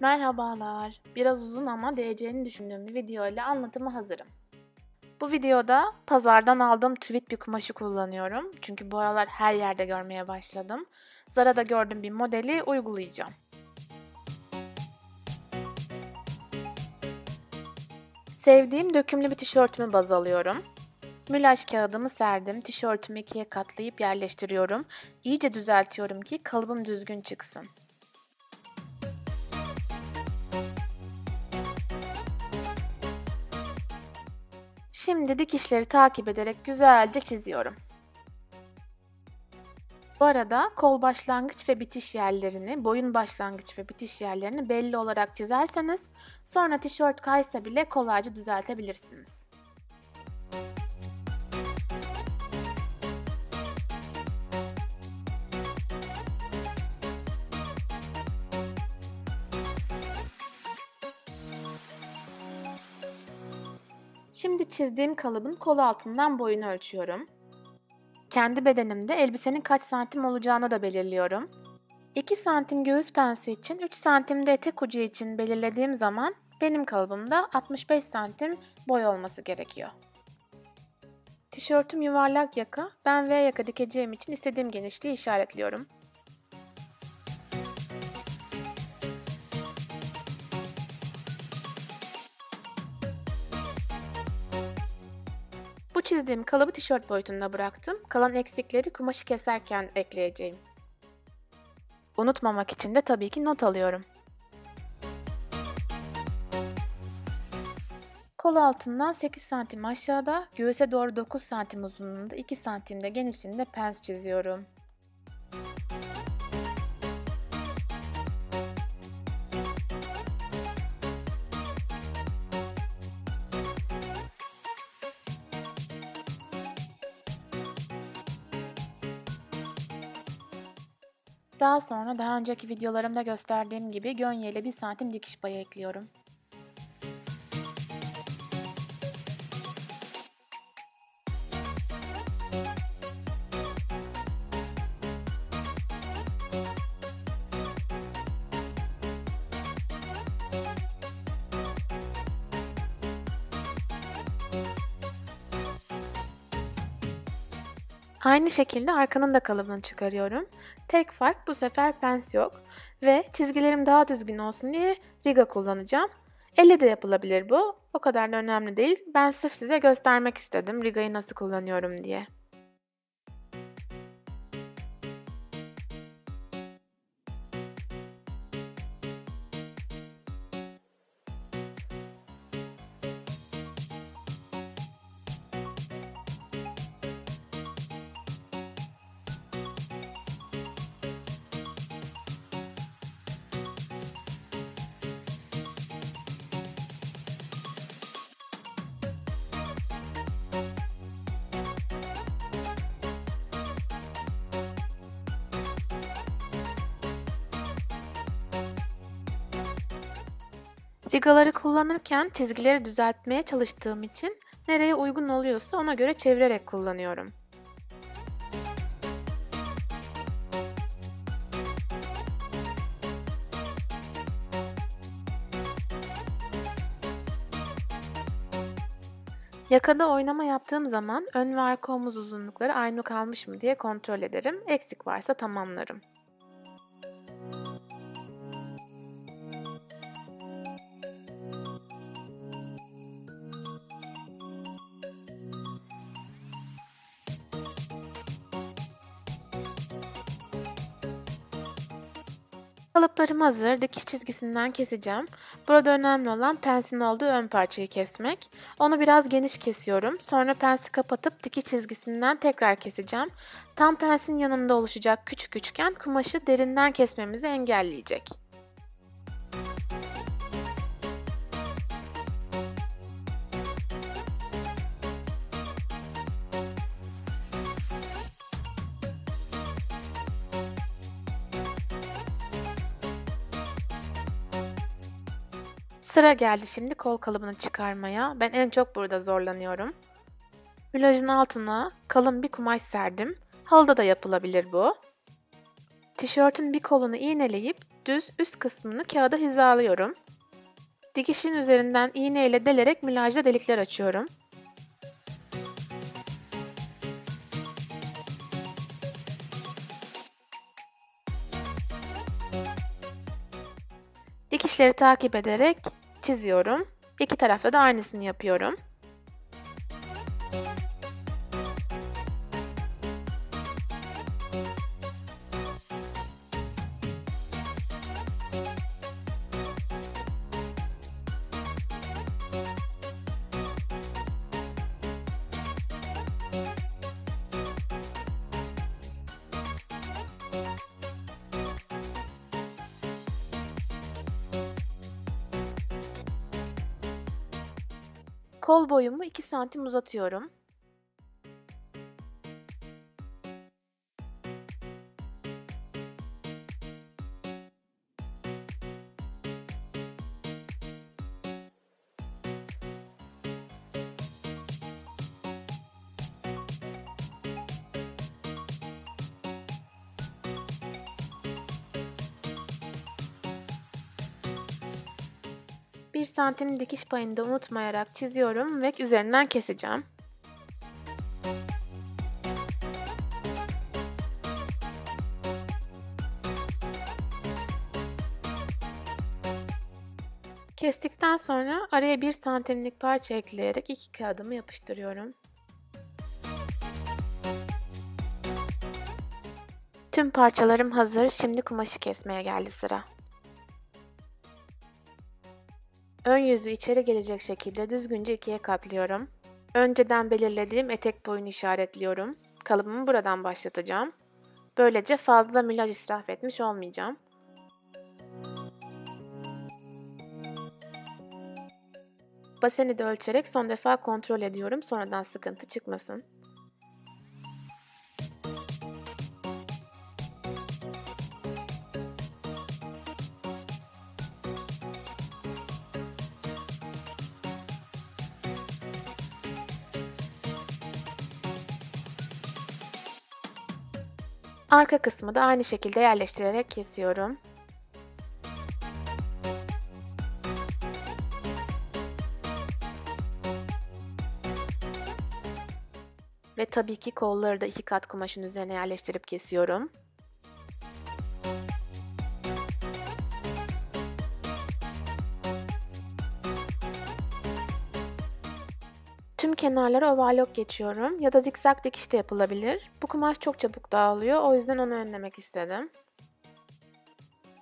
Merhabalar. Biraz uzun ama değeceğini düşündüğüm bir video ile anlatıma hazırım. Bu videoda pazardan aldığım tüvit bir kumaşı kullanıyorum. Çünkü bu aralar her yerde görmeye başladım. Zara'da gördüğüm bir modeli uygulayacağım. Sevdiğim dökümlü bir tişörtümü baz alıyorum. Mülaj kağıdımı serdim. Tişörtümü ikiye katlayıp yerleştiriyorum. İyice düzeltiyorum ki kalıbım düzgün çıksın. Şimdi dikişleri takip ederek güzelce çiziyorum. Bu arada kol başlangıç ve bitiş yerlerini, boyun başlangıç ve bitiş yerlerini belli olarak çizerseniz sonra tişört kaysa bile kolayca düzeltebilirsiniz. Şimdi çizdiğim kalıbın kol altından boyunu ölçüyorum. Kendi bedenimde elbisenin kaç santim olacağını da belirliyorum. 2 santim göğüs pensi için 3 santim de etek ucu için belirlediğim zaman benim kalıbımda 65 santim boy olması gerekiyor. Tişörtüm yuvarlak yaka, ben V yaka dikeceğim için istediğim genişliği işaretliyorum. Bu çizdiğim kalıbı tişört boyutunda bıraktım. Kalan eksikleri kumaşı keserken ekleyeceğim. Unutmamak için de tabii ki not alıyorum. Kol altından 8 santim aşağıda, göğüse doğru 9 santim uzunluğunda, 2 santim de genişliğinde pens çiziyorum. Daha sonra daha önceki videolarımda gösterdiğim gibi gönyeyle 1 santim dikiş payı ekliyorum. Aynı şekilde arkanın da kalıbını çıkarıyorum. Tek fark bu sefer pens yok ve çizgilerim daha düzgün olsun diye riga kullanacağım. Elle de yapılabilir bu. O kadar da önemli değil. Ben sırf size göstermek istedim rigayı nasıl kullanıyorum diye. Rigaları kullanırken çizgileri düzeltmeye çalıştığım için nereye uygun oluyorsa ona göre çevirerek kullanıyorum. Yakada oynama yaptığım zaman ön ve arka omuz uzunlukları aynı kalmış mı diye kontrol ederim. Eksik varsa tamamlarım. Kalıplarım hazır. Dikiş çizgisinden keseceğim. Burada önemli olan pensin olduğu ön parçayı kesmek. Onu biraz geniş kesiyorum. Sonra pensi kapatıp dikiş çizgisinden tekrar keseceğim. Tam pensin yanında oluşacak küçük üçgen kumaşı derinden kesmemizi engelleyecek. Sıra geldi şimdi kol kalıbını çıkarmaya. Ben en çok burada zorlanıyorum. Mülajın altına kalın bir kumaş serdim. Halıda da yapılabilir bu. Tişörtün bir kolunu iğneleyip düz üst kısmını kağıda hizalıyorum. Dikişin üzerinden iğne ile delerek mulajda delikler açıyorum. Dikişleri takip ederek çiziyorum. İki tarafta da aynısını yapıyorum. Kol boyumu 2 santim uzatıyorum. Bir santim dikiş payını da unutmayarak çiziyorum ve üzerinden keseceğim. Kestikten sonra araya 1 santimlik parça ekleyerek iki kağıdımı yapıştırıyorum. Tüm parçalarım hazır. Şimdi kumaşı kesmeye geldi sıra. Ön yüzü içeri gelecek şekilde düzgünce ikiye katlıyorum. Önceden belirlediğim etek boyunu işaretliyorum. Kalıbımı buradan başlatacağım. Böylece fazla mulaj israf etmiş olmayacağım. Baseni de ölçerek son defa kontrol ediyorum. Sonradan sıkıntı çıkmasın. Arka kısmı da aynı şekilde yerleştirerek kesiyorum. Ve tabii ki kolları da 2 kat kumaşın üzerine yerleştirip kesiyorum. Tüm kenarlara overlock geçiyorum ya da zikzak dikiş de yapılabilir. Bu kumaş çok çabuk dağılıyor, o yüzden onu önlemek istedim.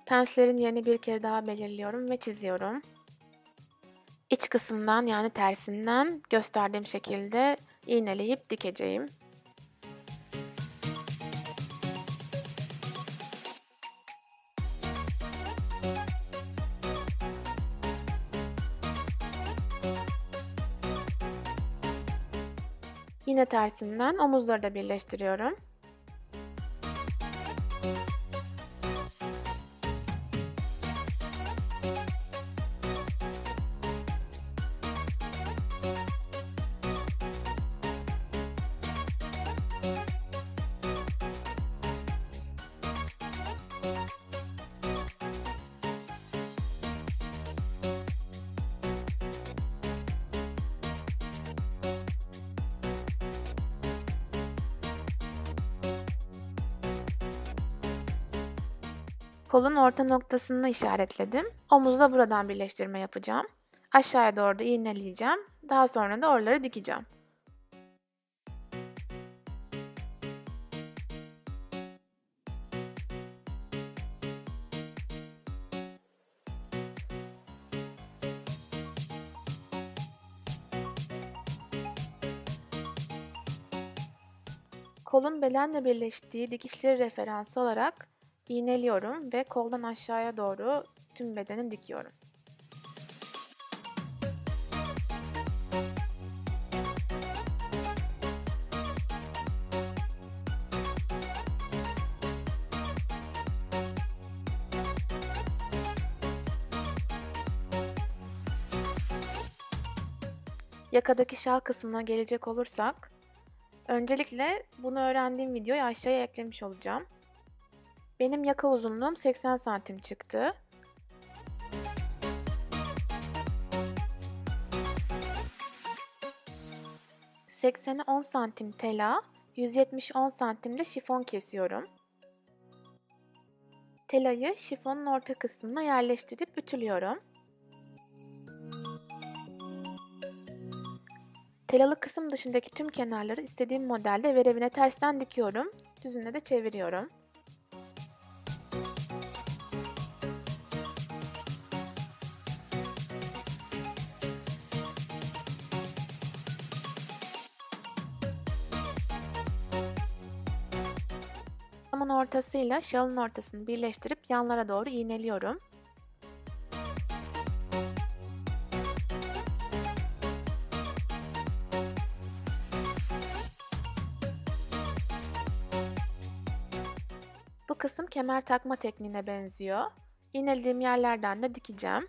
Penslerin yerini bir kere daha belirliyorum ve çiziyorum. İç kısımdan yani tersinden gösterdiğim şekilde iğneleyip dikeceğim. Yine tersinden omuzları da birleştiriyorum. Kolun orta noktasını işaretledim. Omuzla buradan birleştirme yapacağım. Aşağıya doğru da iğneleyeceğim. Daha sonra da oraları dikeceğim. Kolun bedenle birleştiği dikişleri referans alarak iğneliyorum ve koldan aşağıya doğru tüm bedeni dikiyorum. Yakadaki şal kısmına gelecek olursak, öncelikle bunu öğrendiğim videoyu aşağıya eklemiş olacağım. Benim yaka uzunluğum 80 santim çıktı. 80'e 10 santim tela, 170 10 santim de şifon kesiyorum. Telayı şifonun orta kısmına yerleştirip ütülüyorum. Telalı kısım dışındaki tüm kenarları istediğim modelde verevine tersten dikiyorum. Düzüne de çeviriyorum. Yakamın ortasıyla şalın ortasını birleştirip yanlara doğru iğneliyorum. Bu kısım kemer takma tekniğine benziyor. İğnelediğim yerlerden de dikeceğim.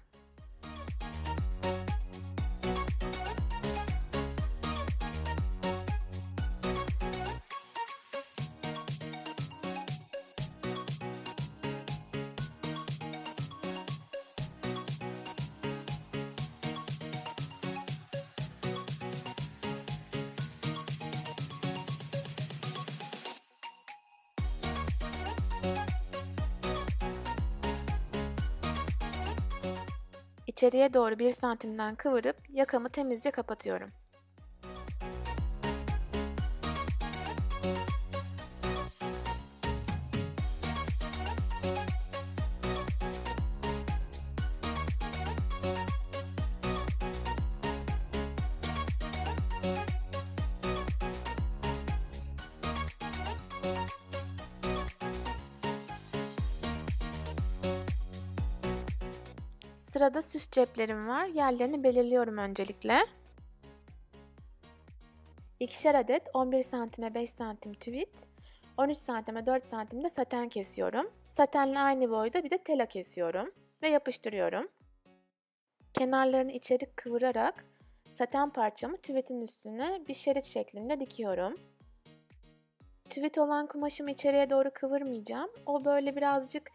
İçeriye doğru 1 santimden kıvırıp yakamı temizce kapatıyorum. Sırada süs ceplerim var. Yerlerini belirliyorum öncelikle. İkişer adet 11 santime 5 santim tüvit, 13 santime 4 santim de saten kesiyorum. Satenle aynı boyda bir de tela kesiyorum ve yapıştırıyorum. Kenarlarını içeri kıvırarak saten parçamı tüvetin üstüne bir şerit şeklinde dikiyorum. Tüvit olan kumaşımı içeriye doğru kıvırmayacağım. O böyle birazcık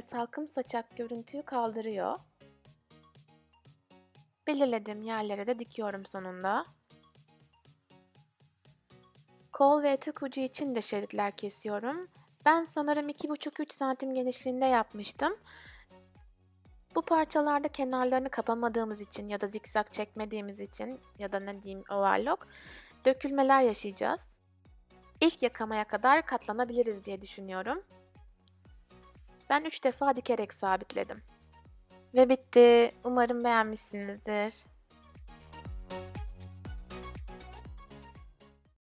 salkım saçak görüntüyü kaldırıyor. Belirlediğim yerlere de dikiyorum sonunda. Kol ve etek ucu için de şeritler kesiyorum. Ben sanırım 2,5-3 santim genişliğinde yapmıştım. Bu parçalarda kenarlarını kapamadığımız için ya da zikzak çekmediğimiz için ya da ne diyeyim overlock dökülmeler yaşayacağız. İlk yakamaya kadar katlanabiliriz diye düşünüyorum. Ben 3 defa dikerek sabitledim. Ve bitti. Umarım beğenmişsinizdir.